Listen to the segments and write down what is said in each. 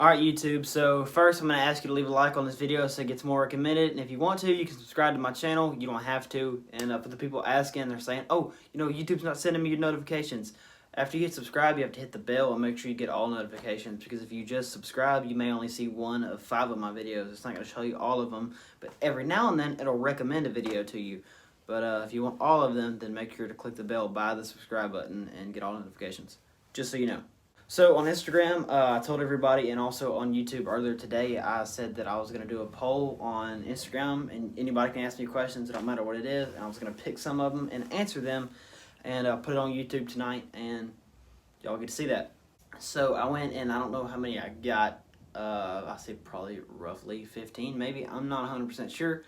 Alright YouTube, so first I'm going to ask you to leave a like on this video so it gets more recommended, and if you want to, you can subscribe to my channel. You don't have to. And for the people asking, they're saying, oh, YouTube's not sending me your notifications. After you hit subscribe, you have to hit the bell and make sure you get all notifications, because if you just subscribe, you may only see 1 of 5 of my videos. It's not going to show you all of them, but every now and then it'll recommend a video to you. But if you want all of them, then make sure to click the bell by the subscribe button and get all notifications, just so you know. So on Instagram, I told everybody, and also on YouTube earlier today, I said that I was going to do a poll on Instagram, and anybody can ask me questions, it don't matter what it is, and I was going to pick some of them and answer them, and put it on YouTube tonight, and y'all get to see that. So I went, and I don't know how many I got. I say probably roughly 15, maybe. I'm not 100% sure,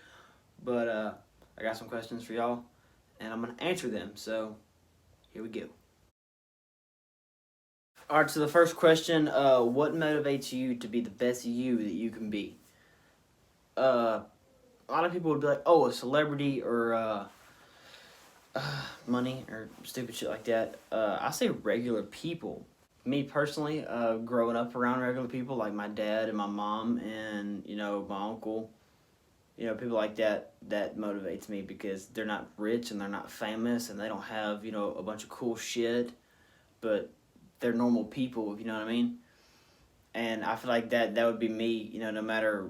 but I got some questions for y'all, and I'm going to answer them, so here we go. Alright, so the first question, what motivates you to be the best you that you can be? A lot of people would be like, oh, a celebrity or money or stupid shit like that. I say regular people. Me personally, growing up around regular people like my dad and my mom and, my uncle, people like that motivates me, because they're not rich and they're not famous and they don't have, a bunch of cool shit, but they're normal people, if you know what I mean. And I feel like that would be me, no matter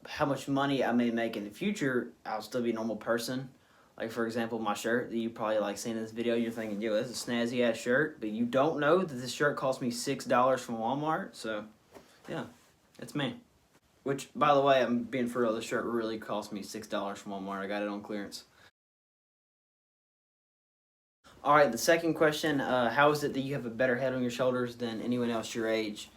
how much money I may make in the future, I'll still be a normal person. Like, for example, my shirt that you probably seen in this video, you're thinking, yo, this is a snazzy ass shirt, but you don't know that this shirt cost me $6 from Walmart. So yeah, that's me. Which, by the way, I'm being for real, this shirt really cost me $6 from Walmart. I got it on clearance. Alright, the second question, how is it that you have a better head on your shoulders than anyone else your age?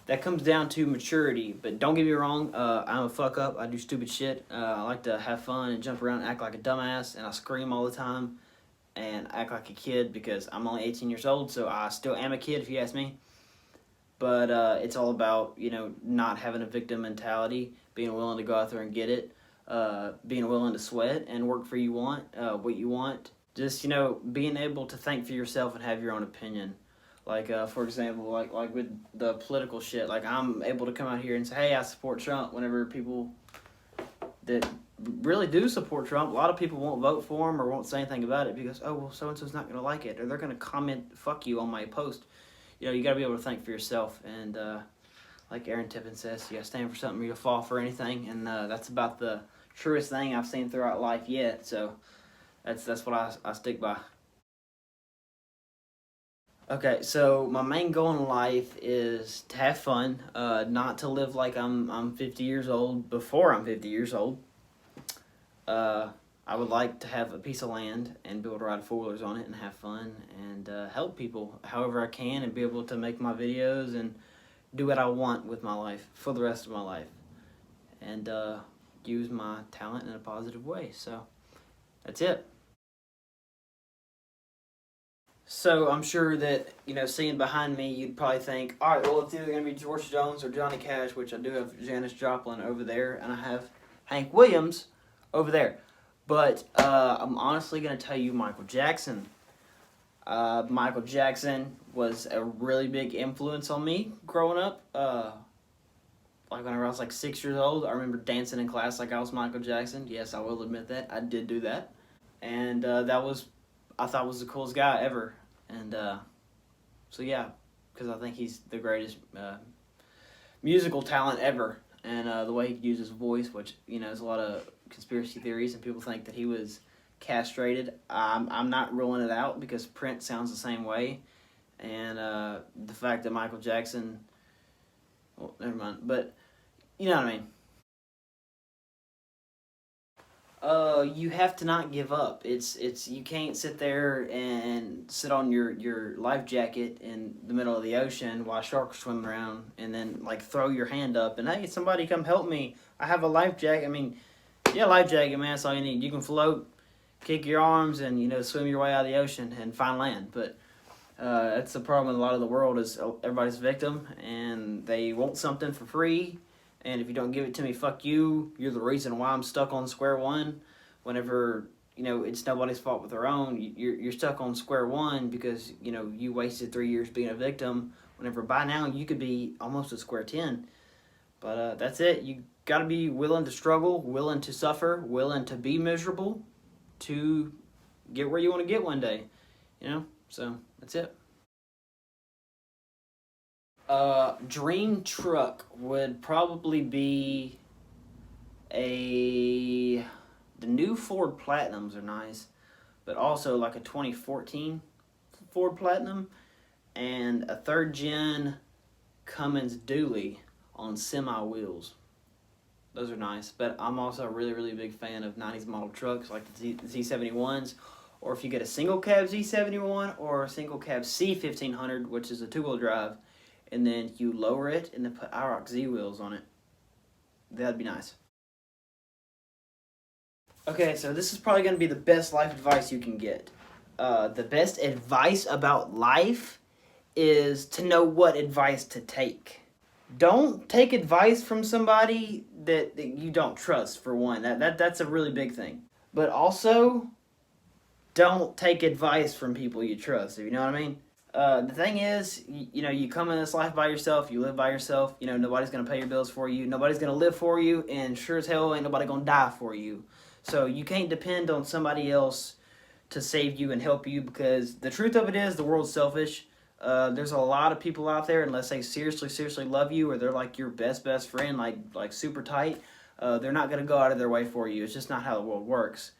That comes down to maturity, but don't get me wrong, I'm a fuck up, I do stupid shit. I like to have fun and jump around and act like a dumbass, and I scream all the time and act like a kid, because I'm only 18 years old, so I still am a kid if you ask me. But it's all about, not having a victim mentality, being willing to go out there and get it, being willing to sweat and work for what you want. Just, being able to think for yourself and have your own opinion. Like, for example, like with the political shit, like, I'm able to come out here and say, hey, I support Trump, whenever people that really do support Trump, a lot of people won't vote for him or won't say anything about it because, oh, well, so-and-so's not going to like it, or they're going to comment, fuck you, on my post. You got to be able to think for yourself, and like Aaron Tippin says, you got to stand for something or you'll fall for anything, and that's about the truest thing I've seen throughout life yet, so that's what I stick by. Okay, so my main goal in life is to have fun, not to live like I'm 50 years old before I'm 50 years old. I would like to have a piece of land and be able to ride four-wheelers on it and have fun and help people however I can, and be able to make my videos and do what I want with my life for the rest of my life, and use my talent in a positive way. So that's it. So I'm sure that, seeing behind me, you'd probably think, all right, well, it's either going to be George Jones or Johnny Cash, which I do have Janis Joplin over there, and I have Hank Williams over there. But I'm honestly going to tell you Michael Jackson. Michael Jackson was a really big influence on me growing up. Like when I was like 6 years old, I remember dancing in class like I was Michael Jackson. Yes, I will admit that. I did do that. And I thought was the coolest guy ever. And so yeah, because I think he's the greatest musical talent ever. And the way he uses voice, which, there's a lot of conspiracy theories, and people think that he was castrated. I'm not ruling it out, because Prince sounds the same way. And the fact that Michael Jackson, well, never mind, but you know what I mean. You have to not give up. It's you can't sit there and sit on your life jacket in the middle of the ocean while sharks are swimming around, and then throw your hand up and, hey, somebody come help me. I have a life jacket. I mean, yeah, life jacket, man, that's all you need. You can float, kick your arms, and swim your way out of the ocean and find land. But that's the problem with a lot of the world, is everybody's a victim and they want something for free. And if you don't give it to me, fuck you. You're the reason why I'm stuck on square one. Whenever, it's nobody's fault but their own. You're stuck on square one because, you wasted 3 years being a victim Whenever by now you could be almost a square 10. But that's it. You got to be willing to struggle, willing to suffer, willing to be miserable to get where you want to get one day. You know? So, that's it. Dream truck would probably be the new Ford Platinums are nice, but also like a 2014 Ford Platinum and a third gen Cummins dually on semi wheels. Those are nice, but I'm also a really, really big fan of 90s model trucks like the Z71s, or if you get a single cab Z71 or a single cab C1500, which is a two-wheel drive, and then you lower it and then put IROC Z wheels on it. That'd be nice. Okay, so this is probably going to be the best life advice you can get. The best advice about life is to know what advice to take. Don't take advice from somebody that you don't trust, for one. That's a really big thing. But also, don't take advice from people you trust, if you know what I mean. The thing is, you come in this life by yourself, you live by yourself, nobody's going to pay your bills for you, nobody's going to live for you, and sure as hell ain't nobody going to die for you. So you can't depend on somebody else to save you and help you, because the truth of it is the world's selfish. There's a lot of people out there, unless they seriously love you, or they're like your best friend, like super tight, they're not going to go out of their way for you. It's just not how the world works.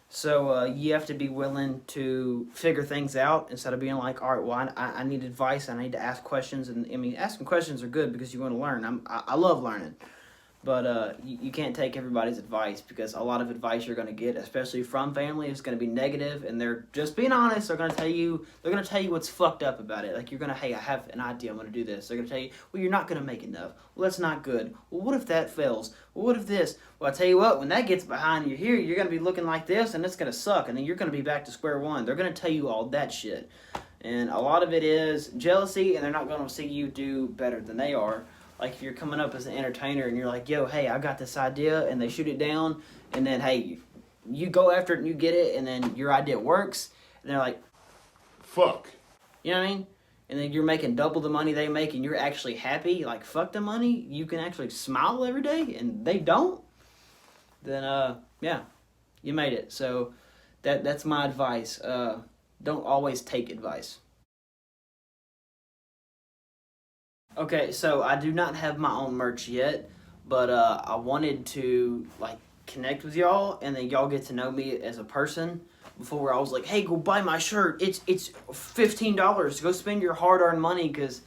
So you have to be willing to figure things out instead of being like, all right, well, I need advice. I need to ask questions. And I mean, asking questions are good because you want to learn. I love learning. But you can't take everybody's advice, because a lot of advice you're going to get, especially from family, is going to be negative, and they're just being honest. They're going to tell you what's fucked up about it. Like, you're going to, hey, I have an idea, I'm going to do this. They're going to tell you, well, you're not going to make enough. Well, that's not good. Well, what if that fails? Well, what if this? Well, I tell you what, when that gets behind you here, you're going to be looking like this, and it's going to suck, and then you're going to be back to square one. They're going to tell you all that shit. And a lot of it is jealousy, and they're not going to see you do better than they are. Like, if you're coming up as an entertainer and you're like, yo, hey, I got this idea, and they shoot it down, and then, hey, you go after it and you get it, and then your idea works, and they're like, fuck. You know what I mean? And then you're making double the money they make, and you're actually happy, like, fuck the money, you can actually smile every day, and they don't, then, yeah, you made it. So that's my advice. Don't always take advice. Okay, so I do not have my own merch yet, but I wanted to like connect with y'all, and then y'all get to know me as a person. Before I was like, hey, go buy my shirt. It's $15. Go spend your hard-earned money, because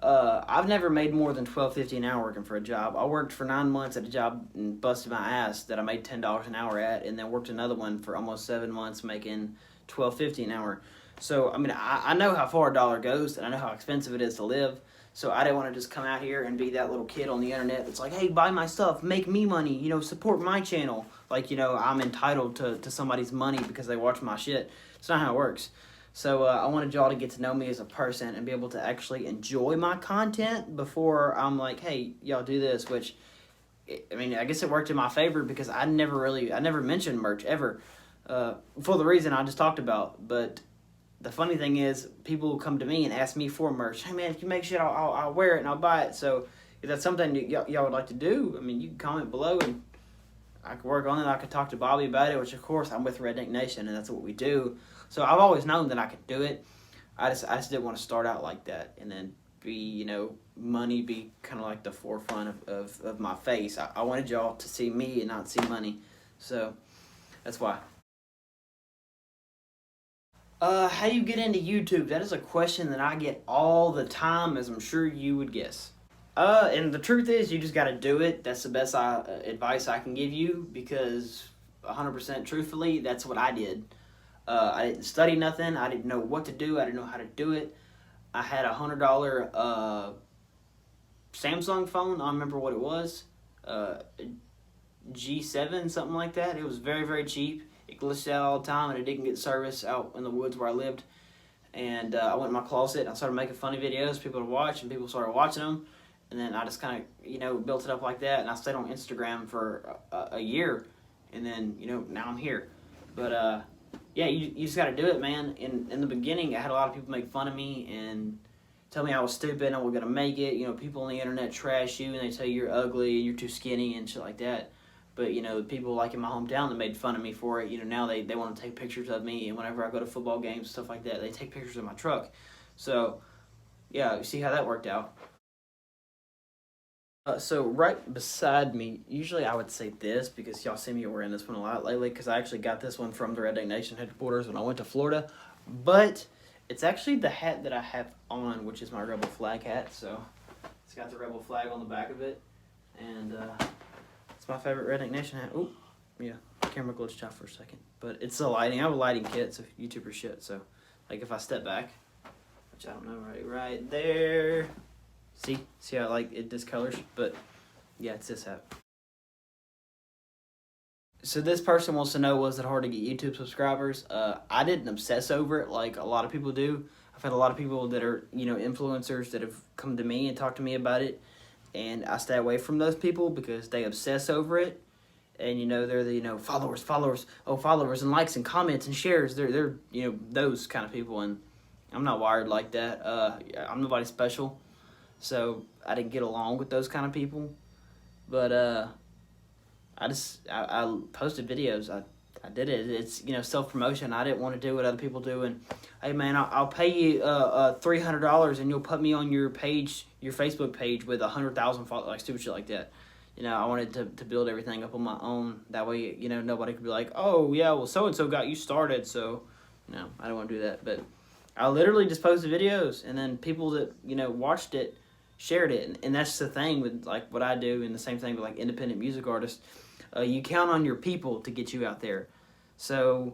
I've never made more than $12.50 an hour working for a job. I worked for 9 months at a job and busted my ass that I made $10 an hour at, and then worked another one for almost 7 months making $12.50 an hour. So, I mean, I know how far a dollar goes, and I know how expensive it is to live. So I didn't want to just come out here and be that little kid on the internet that's like, hey, buy my stuff, make me money, support my channel. Like, I'm entitled to somebody's money because they watch my shit. It's not how it works. So I wanted y'all to get to know me as a person and be able to actually enjoy my content before I'm like, hey, y'all do this, which, I mean, I guess it worked in my favor, because I never mentioned merch ever, for the reason I just talked about. But the funny thing is, people will come to me and ask me for merch. Hey man, if you make shit, I'll wear it and I'll buy it. So if that's something that y'all would like to do, I mean, you can comment below and I could work on it. I could talk to Bobby about it, which of course I'm with Redneck Nation and that's what we do. So I've always known that I could do it. I just didn't want to start out like that and then be, money be kind of like the forefront of my face. I wanted y'all to see me and not see money. So that's why. How do you get into YouTube? That is a question that I get all the time, as I'm sure you would guess. And the truth is, you just gotta do it. That's the best advice I can give you, because 100% truthfully, that's what I did. I didn't study nothing. I didn't know what to do. I didn't know how to do it. I had a $100 Samsung phone. I don't remember what it was. G7, something like that. It was very, very cheap. It glitched out all the time, and it didn't get service out in the woods where I lived. And I went in my closet, and I started making funny videos, people to watch, and people started watching them. And then I just kind of, built it up like that, and I stayed on Instagram for a year. And then, now I'm here. But, yeah, you just got to do it, man. In the beginning, I had a lot of people make fun of me, and tell me I was stupid and I was gonna make it. You know, people on the internet trash you and they tell you you're ugly and you're too skinny and shit like that. But, you know, people like in my hometown that made fun of me for it, you know, now they want to take pictures of me. And whenever I go to football games, stuff like that, they take pictures of my truck. So, yeah, you see how that worked out. So right beside me, usually I would say this because y'all see me wearing this one a lot lately because I actually got this one from the Redneck Nation headquarters when I went to Florida. But it's actually the hat that I have on, which is my Rebel flag hat. So it's got the Rebel flag on the back of it. And it's my favorite Redneck Nation hat. Ooh, yeah, camera glitched out for a second. But it's the lighting. I have a lighting kit, so YouTuber shit. So, like, if I step back, which I don't know, right there. See how, like, it discolors? But, yeah, it's this hat. So this person wants to know, was it hard to get YouTube subscribers? I didn't obsess over it like a lot of people do. I've had a lot of people that are, you know, influencers that have come to me and talked to me about it. And I stay away from those people because they obsess over it. And, you know, they're the, you know, followers, and likes and comments and shares. They're you know, those kind of people. And I'm not wired like that. I'm nobody special. So I didn't get along with those kind of people. But I posted videos. I did it. It's, you know, self-promotion. I didn't want to do what other people do. And, hey, man, I'll pay you $300 and you'll put me on your page, your Facebook page with 100,000 followers, like stupid shit like that. You know, I wanted to build everything up on my own. That way, you know, nobody could be like, oh, yeah, well, so-and-so got you started. So, no, I don't want to do that. But I literally just posted videos. And then people that, you know, watched it shared it. And that's the thing with, like, what I do, and the same thing with, like, independent music artists. You count on your people to get you out there. So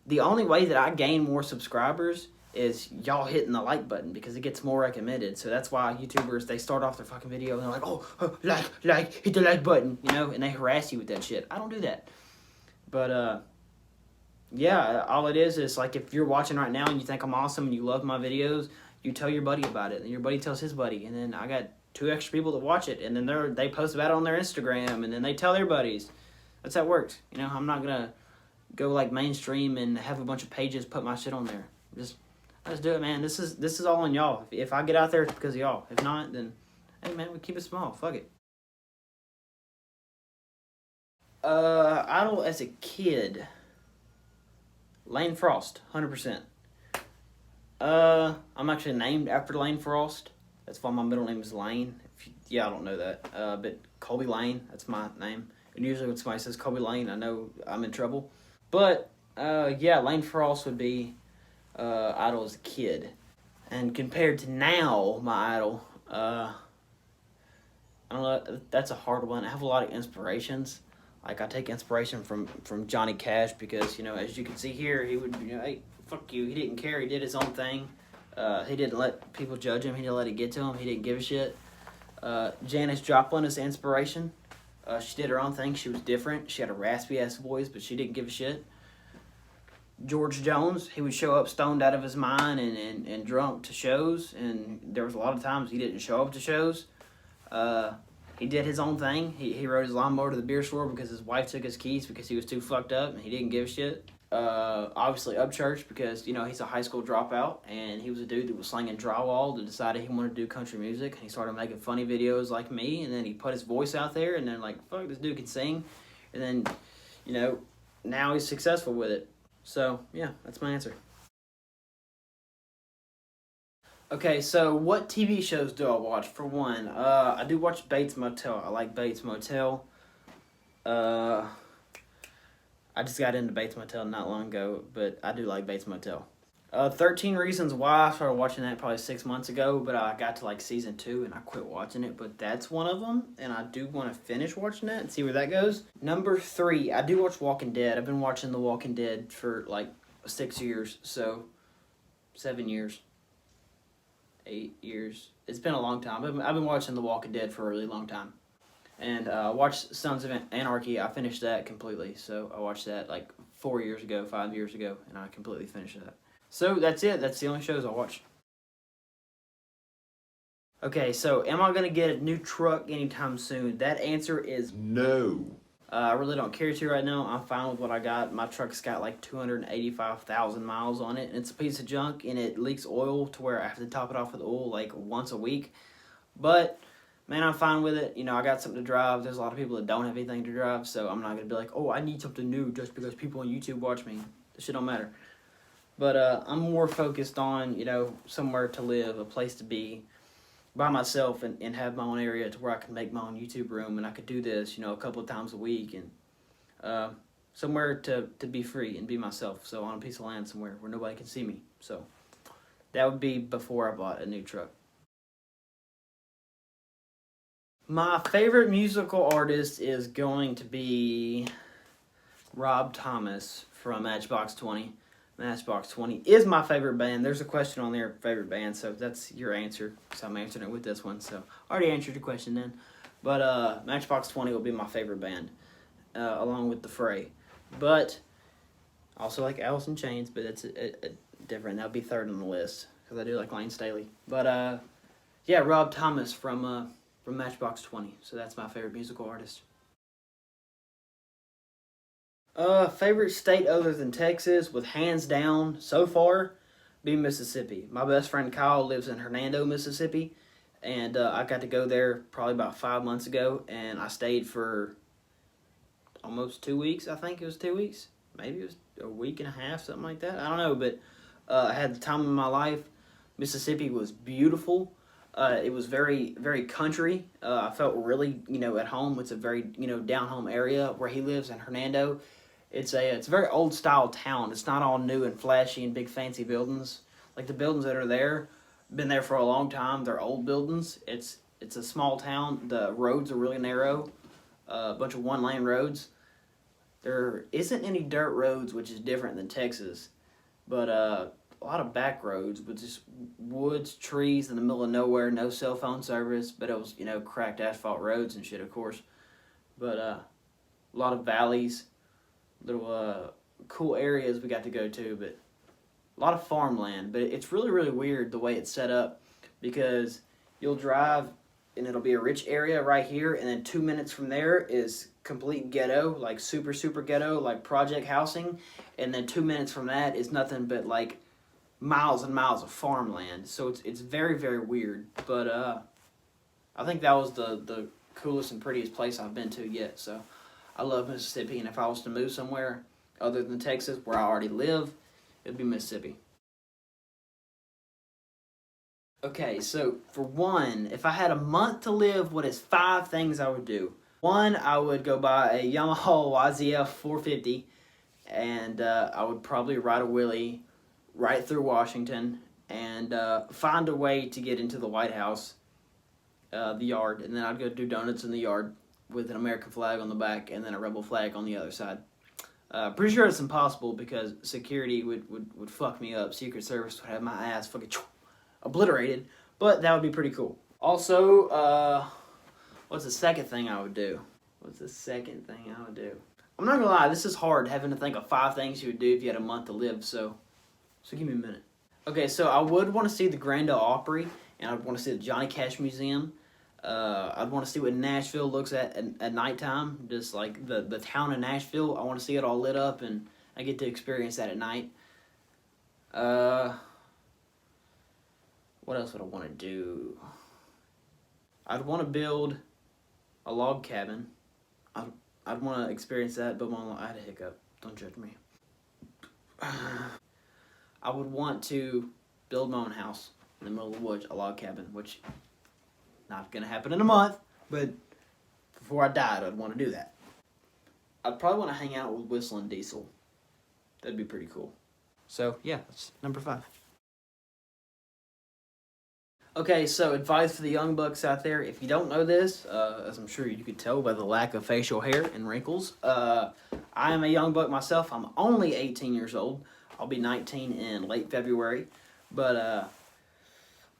the only way that I gain more subscribers is y'all hitting the like button because it gets more recommended. So that's why YouTubers, they start off their fucking video and they're like, oh, hit the like button, you know, and they harass you with that shit. I don't do that. But, yeah, all it is like if you're watching right now and you think I'm awesome and you love my videos, you tell your buddy about it, and your buddy tells his buddy, and then I got 2 extra people that watch it, and then they post about it on their Instagram, and then they tell their buddies. That's how it works. You know, I'm not gonna go like mainstream and have a bunch of pages put my shit on there. I just do it, man. This is all on y'all. If I get out there, it's because of y'all. If not, then hey, man, we keep it small. Fuck it. Idol as a kid. Lane Frost, 100%. I'm actually named after Lane Frost. That's why my middle name is Lane. I don't know that. But Colby Lane, that's my name. And usually when somebody says Colby Lane, I know I'm in trouble. But, yeah, Lane Frost would be idol as a kid. And compared to now, my idol, I don't know, that's a hard one. I have a lot of inspirations. Like, I take inspiration from Johnny Cash because, you know, as you can see here, he would, you know, hey, fuck you. He didn't care. He did his own thing. He didn't let people judge him. He didn't let it get to him. He didn't give a shit. Janis Joplin is inspiration. She did her own thing. She was different. She had a raspy-ass voice, but she didn't give a shit. George Jones, he would show up stoned out of his mind and drunk to shows, and there was a lot of times he didn't show up to shows. He did his own thing. He rode his lawnmower to the beer store because his wife took his keys because he was too fucked up, and he didn't give a shit. Obviously Upchurch because, you know, he's a high school dropout, and he was a dude that was slinging drywall that decided he wanted to do country music, and he started making funny videos like me, and then he put his voice out there, and then like, fuck, this dude can sing, and then, you know, now he's successful with it. So, yeah, that's my answer. Okay, so what TV shows do I watch? For one, I do watch Bates Motel. I like Bates Motel. I just got into Bates Motel not long ago, but I do like Bates Motel. 13 Reasons Why, I started watching that probably 6 months ago, but I got to like season 2 and I quit watching it, but that's one of them, and I do want to finish watching that and see where that goes. Number 3, I do watch Walking Dead. I've been watching The Walking Dead for like 6 years, so 7 years, 8 years. It's been a long time. I've been watching The Walking Dead for a really long time. And I watched Sons of Anarchy. I finished that completely, so I watched that like 4 years ago, 5 years ago, and I completely finished that. So that's it. That's the only shows I watch. Okay, so am I going to get a new truck anytime soon? That answer is No. I really don't care to right now. I'm fine with what I got. My truck's got like 285,000 miles on it. And it's a piece of junk, and it leaks oil to where I have to top it off with oil like once a week. But man, I'm fine with it. I got something to drive. There's a lot of people that don't have anything to drive, so I'm not gonna be like, oh, I need something new just because people on YouTube watch me. That shit don't matter. But I'm more focused on somewhere to live, a place to be by myself, and have my own area to where I can make my own YouTube room, and I could do this a couple of times a week, and somewhere to be free and be myself. So on a piece of land somewhere where nobody can see me. So that would be before I bought a new truck. My favorite musical artist is going to be Rob Thomas from Matchbox 20. Matchbox 20 is my favorite band. There's a question on there, favorite band, so that's your answer. So I'm answering it with this one. So I already answered your question then. But Matchbox 20 will be my favorite band, along with The Fray. But I also like Alice in Chains, but it's a different. That'll be third on the list because I do like Lane Staley. But yeah, Rob Thomas from Matchbox 20. So that's my favorite musical artist. Favorite state other than Texas, with hands down so far, be Mississippi. My best friend Kyle lives in Hernando, Mississippi, and I got to go there probably about 5 months ago, and I stayed for almost 2 weeks. I think it was 2 weeks. Maybe it was a week and a half, something like that. I don't know, but I had the time of my life. Mississippi was beautiful. It was very, very country. I felt really, at home. It's a very, down home area where he lives in Hernando. It's a very old style town. It's not all new and flashy and big fancy buildings. Like the buildings that are there, been there for a long time. They're old buildings. It's a small town. The roads are really narrow. A bunch of one lane roads. There isn't any dirt roads, which is different than Texas, but a lot of back roads with just woods, trees in the middle of nowhere, no cell phone service, but it was, cracked asphalt roads and shit, of course. But a lot of valleys, little cool areas we got to go to, but a lot of farmland. But it's really, really weird the way it's set up, because you'll drive and it'll be a rich area right here, and then 2 minutes from there is complete ghetto, like super, super ghetto, like project housing, and then 2 minutes from that is nothing but like miles and miles of farmland. So it's very, very weird. But I think that was the coolest and prettiest place I've been to yet. So I love Mississippi, and if I was to move somewhere other than Texas where I already live, it'd be Mississippi. Okay, so for one, if I had a month to live, what is 5 things I would do? One, I would go buy a Yamaha YZF 450, and I would probably ride a wheelie right through Washington, and find a way to get into the White House, the yard, and then I'd go do donuts in the yard with an American flag on the back and then a rebel flag on the other side. Pretty sure it's impossible because security would fuck me up. Secret Service would have my ass fucking obliterated, but that would be pretty cool. Also, what's the second thing I would do? What's the second thing I would do? I'm not gonna lie, this is hard having to think of 5 things you would do if you had a month to live, so give me a minute. Okay, so I would want to see the Grand Ole Opry, and I'd want to see the Johnny Cash Museum. I'd want to see what Nashville looks at nighttime, just like the town of Nashville. I want to see it all lit up, and I get to experience that at night. What else would I want to do? I'd want to build a log cabin. I'd want to experience that, but I had a hiccup. Don't judge me. I would want to build my own house in the middle of the woods, a log cabin, which not gonna happen in a month, but before I died, I'd want to do that. I'd probably want to hang out with Whistling Diesel. That'd be pretty cool. So yeah, that's number 5. Okay, so advice for the young bucks out there. If you don't know this, as I'm sure you could tell by the lack of facial hair and wrinkles, I am a young buck myself. I'm only 18 years old. I'll be 19 in late February. But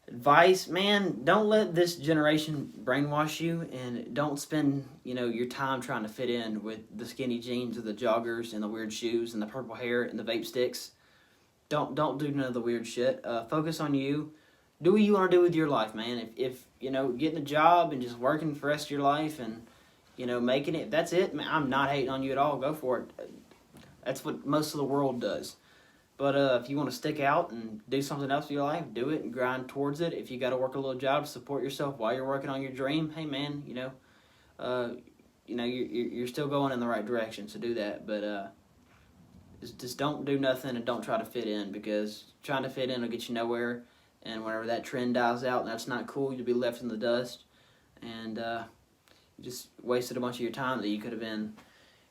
advice, man, don't let this generation brainwash you, and don't spend, your time trying to fit in with the skinny jeans or the joggers and the weird shoes and the purple hair and the vape sticks. Don't do none of the weird shit. Focus on you. Do what you want to do with your life, man. If getting a job and just working for the rest of your life and, you know, making it. That's it. Man, I'm not hating on you at all. Go for it. That's what most of the world does. But if you want to stick out and do something else with your life, do it and grind towards it. If you got to work a little job to support yourself while you're working on your dream, hey man, uh, you're still going in the right direction. So do that. But just don't do nothing and don't try to fit in, because trying to fit in will get you nowhere. And whenever that trend dies out and that's not cool, you'll be left in the dust. And you just wasted a bunch of your time that you could have been,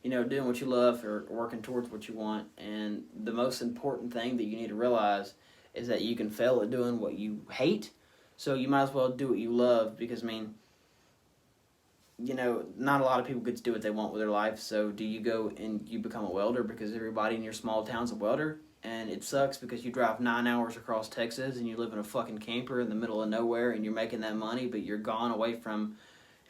doing what you love or working towards what you want. And the most important thing that you need to realize is that you can fail at doing what you hate. So you might as well do what you love, because, I mean, not a lot of people get to do what they want with their life. So do you go and you become a welder because everybody in your small town's a welder? And it sucks because you drive 9 hours across Texas and you live in a fucking camper in the middle of nowhere and you're making that money, but you're gone away from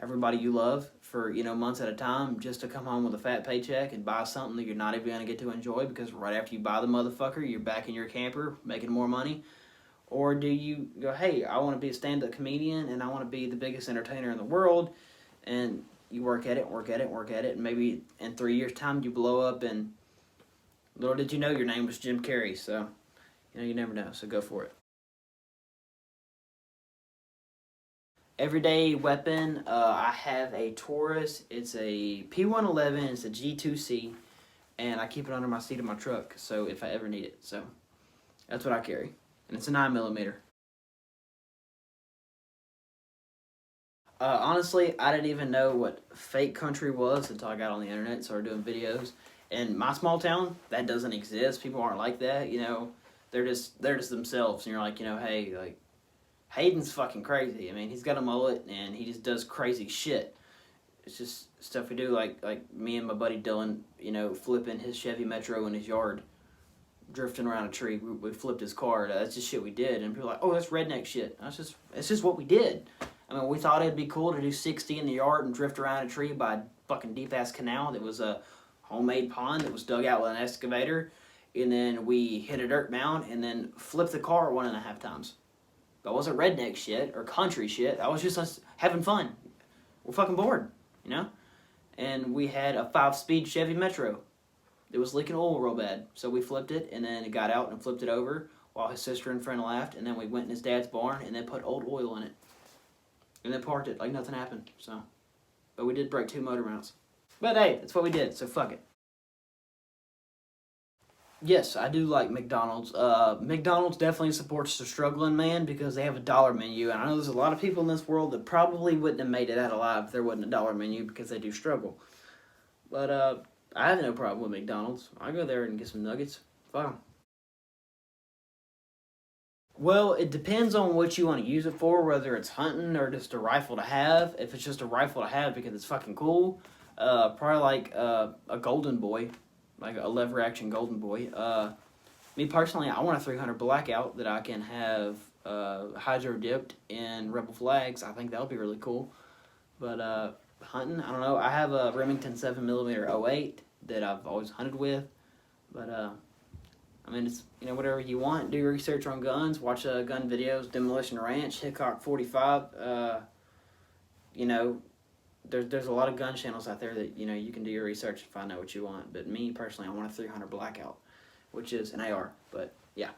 everybody you love for, months at a time just to come home with a fat paycheck and buy something that you're not even going to get to enjoy, because right after you buy the motherfucker, you're back in your camper making more money. Or do you go, hey, I want to be a stand-up comedian and I want to be the biggest entertainer in the world, and you work at it, and maybe in 3 years' time you blow up, and little did you know your name was Jim Carrey. So, you never know, so go for it. Everyday weapon, I have a Taurus. It's a P111, it's a G2C, and I keep it under my seat of my truck, so if I ever need it. So that's what I carry, and it's a 9mm. Honestly, I didn't even know what fake country was until I got on the internet and started doing videos. In my small town, that doesn't exist. People aren't like that, they're just themselves, and you're like, hey, like, Hayden's fucking crazy. I mean, he's got a mullet and he just does crazy shit. It's just stuff we do, like me and my buddy Dylan, flipping his Chevy Metro in his yard, drifting around a tree. We flipped his car. That's just shit we did, and people are like, oh, that's redneck shit. It's just what we did. I mean, we thought it'd be cool to do 60 in the yard and drift around a tree by a fucking deep ass canal that was a homemade pond that was dug out with an excavator, and then we hit a dirt mound and then flipped the car 1.5 times. That wasn't redneck shit or country shit. That was just us having fun. We're fucking bored, And we had a 5-speed Chevy Metro. It was leaking oil real bad. So we flipped it, and then it got out and flipped it over while his sister and friend laughed. And then we went in his dad's barn and then put old oil in it. And then parked it like nothing happened. But we did break 2 motor mounts. But hey, that's what we did, so fuck it. Yes, I do like McDonald's. McDonald's definitely supports the struggling man because they have a dollar menu, and I know there's a lot of people in this world that probably wouldn't have made it out alive if there wasn't a dollar menu, because they do struggle. But I have no problem with McDonald's. I go there and get some nuggets. Fine. Well, it depends on what you want to use it for, whether it's hunting or just a rifle to have. If it's just a rifle to have because it's fucking cool, probably like a golden boy, like a lever action golden boy. Me personally, I want a 300 blackout that I can have hydro dipped in Rebel flags. I think that would be really cool. But hunting, I don't know. I have a Remington 7mm 08 that I've always hunted with. But I mean, it's, whatever you want. Do research on guns, watch gun videos, Demolition Ranch, Hickok 45. There's a lot of gun channels out there that, you can do your research and find out what you want. But me, personally, I want a 300 blackout, which is an AR, but yeah.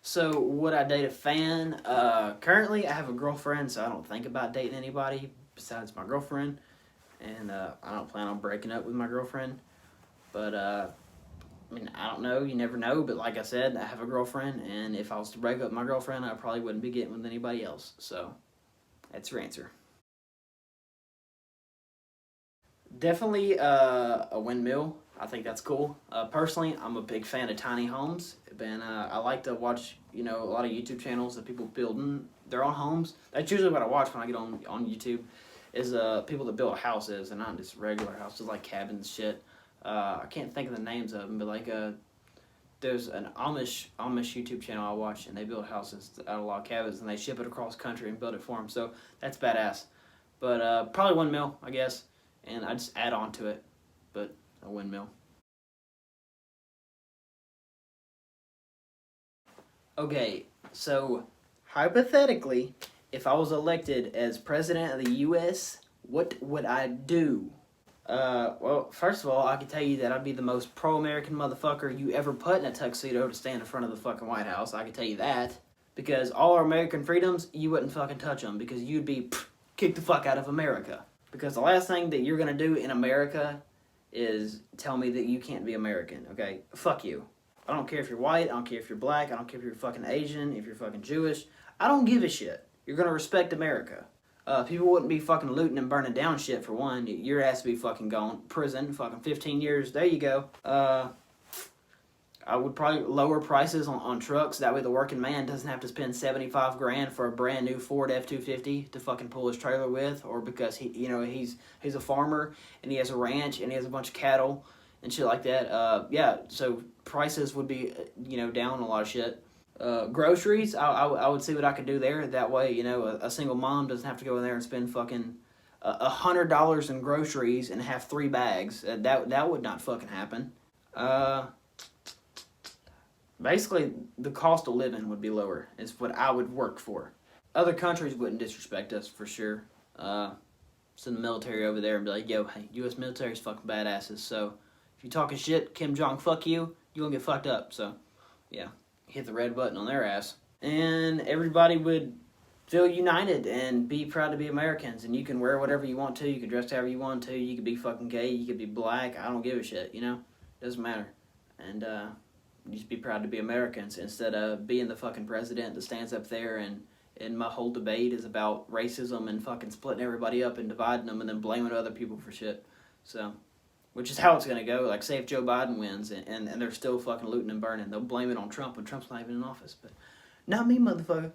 So, would I date a fan? Currently, I have a girlfriend, so I don't think about dating anybody besides my girlfriend. And I don't plan on breaking up with my girlfriend. But, I mean, I don't know. You never know. But like I said, I have a girlfriend. And if I was to break up with my girlfriend, I probably wouldn't be getting with anybody else. So, that's your answer. Definitely a windmill. I think that's cool. Personally, I'm a big fan of tiny homes, and I like to watch a lot of YouTube channels of people building their own homes. That's usually what I watch when I get on YouTube, is people that build houses and not just regular houses like cabins shit. I can't think of the names of them, but like there's an Amish YouTube channel I watch, and they build houses out of log cabins, and they ship it across country and build it for them. So that's badass. But probably windmill, I guess, and I just add on to it. But a windmill. Okay, so hypothetically, if I was elected as president of the U.S., what would I do? Well, first of all, I can tell you that I'd be the most pro-American motherfucker you ever put in a tuxedo to stand in front of the fucking White House. I can tell you that. Because all our American freedoms, you wouldn't fucking touch them. Because you'd be, kick the fuck out of America. Because the last thing that you're gonna do in America is tell me that you can't be American, okay? Fuck you. I don't care if you're white, I don't care if you're black, I don't care if you're fucking Asian, if you're fucking Jewish. I don't give a shit. You're gonna respect America. People wouldn't be fucking looting and burning down shit for one. Your ass would be fucking gone. Prison, fucking 15 years. There you go. I would probably lower prices on trucks. That way the working man doesn't have to spend 75 grand for a brand new Ford F-250 to fucking pull his trailer with, or because he's a farmer and he has a ranch and he has a bunch of cattle and shit like that. Yeah, so prices would be down a lot of shit. Groceries, I would see what I could do there. That way, a single mom doesn't have to go in there and spend fucking $100 in groceries and have 3 bags. That would not fucking happen. Basically, the cost of living would be lower. Is what I would work for. Other countries wouldn't disrespect us for sure. Send the military over there and be like, yo, hey, U.S. military's fucking badasses. So if you're talking shit, Kim Jong, fuck you, you gonna get fucked up. So yeah. Hit the red button on their ass. And everybody would feel united and be proud to be Americans. And you can wear whatever you want to. You can dress however you want to. You could be fucking gay. You could be black. I don't give a shit, Doesn't matter. And you just be proud to be Americans instead of being the fucking president that stands up there and my whole debate is about racism and fucking splitting everybody up and dividing them and then blaming other people for shit. So, which is how it's going to go. Like, say if Joe Biden wins and they're still fucking looting and burning, they'll blame it on Trump when Trump's not even in office. But not me, motherfucker.